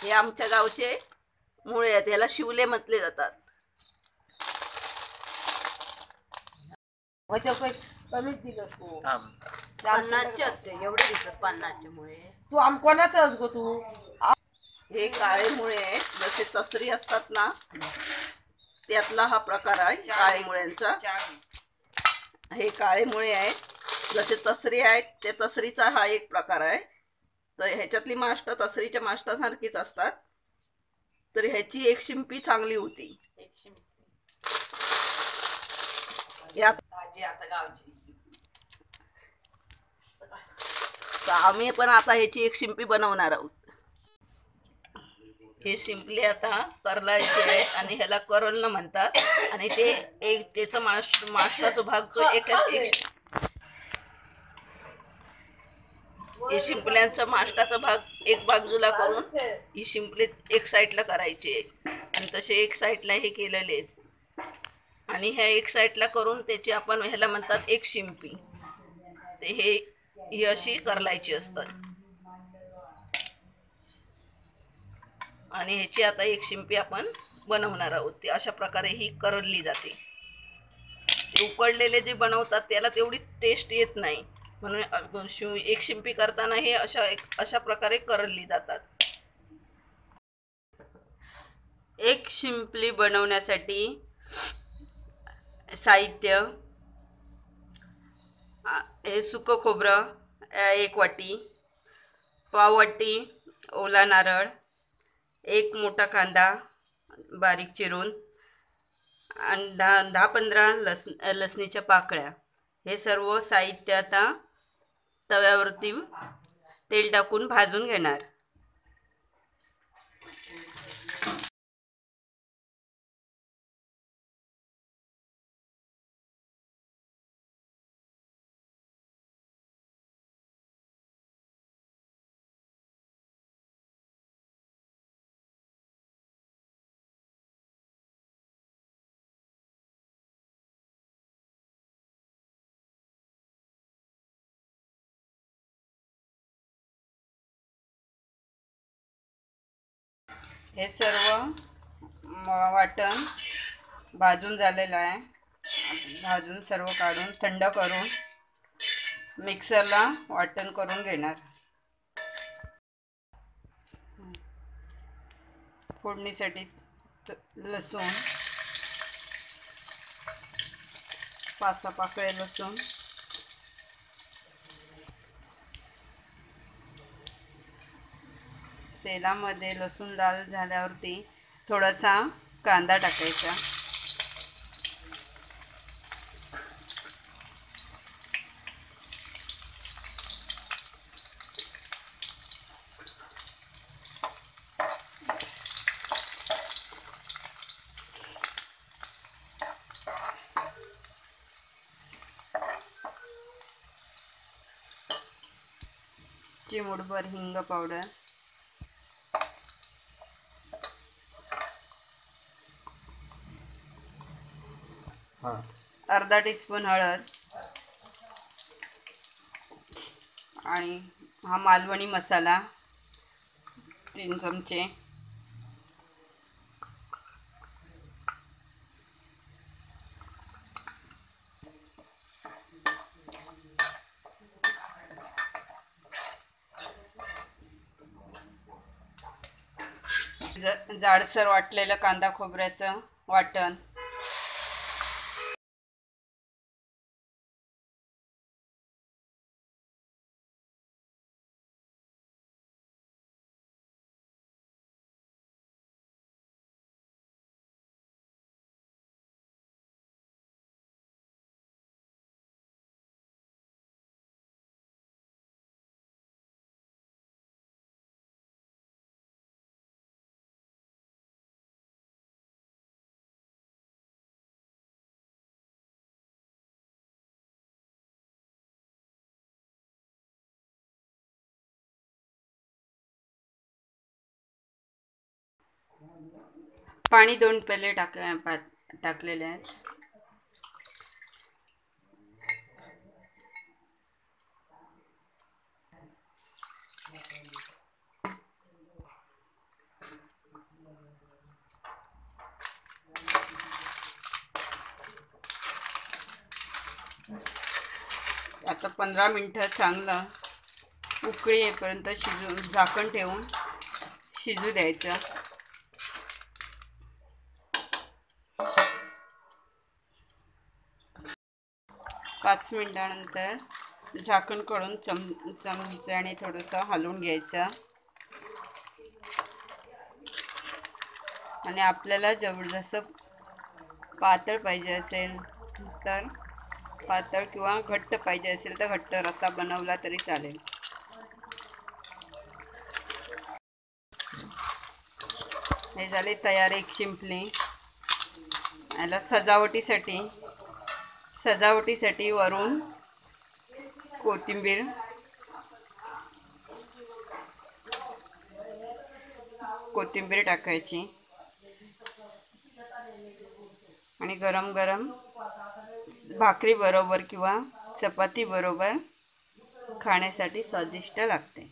हे आमच्या गावचे मुळे आहेत, याला शिवले म्हटले जातात. कमीच दिलंस तू. पन्नासचे असते एवढे दिसत, 50चे मुळे. तू कोणाचं असगो तू. हे काळे मुळे आहेत, जसे तसरी असतात ना त्यातला हा प्रकार आहे काळे मुळ्यांचा. हे काळे मुळे आहेत, जसे तसरी आहेत ते तसरीचा हा एक प्रकार आहे. तर ह्याच्यातली माष्ट तसरीच्या माष्टासारखीच असतात. तर ह्याची एक शिंपी चांगली होती. आता गावची आम्ही पण आता ह्याची एक शिंपी बनवणार आहोत. हे सिंपली आता करलायचे आहे आणि ह्याला करल म्हणतात. आणि ते एक त्याचा माष्टाचा भाग तो एक हे शिंपल्यांचा माष्टाचा भाग एक बाजूला करून ही शिंपली एक साईडला करायची आहे. आणि तसे एक साईडला हे केलेले आहेत. आणि ह्या एक साईडला करून त्याची आपण ह्याला म्हणतात एक शिंपी. ते ही अशी करलायची असतात. आणि ह्याची आता एक शिंपी आपण बनवणार आहोत. ती अशा प्रकारे ही करली जाते. उकडलेले जे बनवतात त्याला तेवढी टेस्ट येत नाही, म्हणून एक शिंपी करताना हे अशा प्रकारे करली जातात. एक शिंपली बनवण्यासाठी साहित्य: हे सुकं खोबरं 1 वाटी, पाव वाटी ओला नारळ, 1 मोठा कांदा बारीक चिरून, आणि 10-15 लसणीच्या पाकळ्या. हे सर्व साहित्य आता तव्यावरती तेल टाकून भाजून घेणार. हे सर्व वाटण भाजून झालेलं आहे. भाजून सर्व काढून थंड करून मिक्सरला वाटण करून घेणार. फोडणीसाठी लसूण 5-6 पाकळ्या लसूण, तेलामध्ये लसूण लाल झाल्यावरती थोडासा कांदा टाकायचा. चिमूटभर हिंग पावडर, अर्धा टीस्पून हळद, आणि हा मालवणी मसाला 3 चमचे, जाडसर वाटलेलं कांदा खोबऱ्याचं वाटण, पाणी 2 पेले टाकलेले आहेत. आता 15 मिनटं चांगलं उकळी येईपर्यंत झाकण ठेवून शिजू द्यायचं. पाच मिनिटानंतर झाकण काढून चमच्याने थोडंसं हलवून घ्यायचं. आणि आपल्याला जसं पातळ पाहिजे असेल तर पातळ किंवा घट्ट पाहिजे असेल तर घट्ट रस्सा बनवला तरी चालेल. हे झाले तयार एक शिंपली. याला सजावटीसाठी वरून कोथिंबीर टाकायची आणि गरम गरम भाकरी बरोबर किंवा चपाती बरोबर खाण्यासाठी स्वादिष्ट लागते.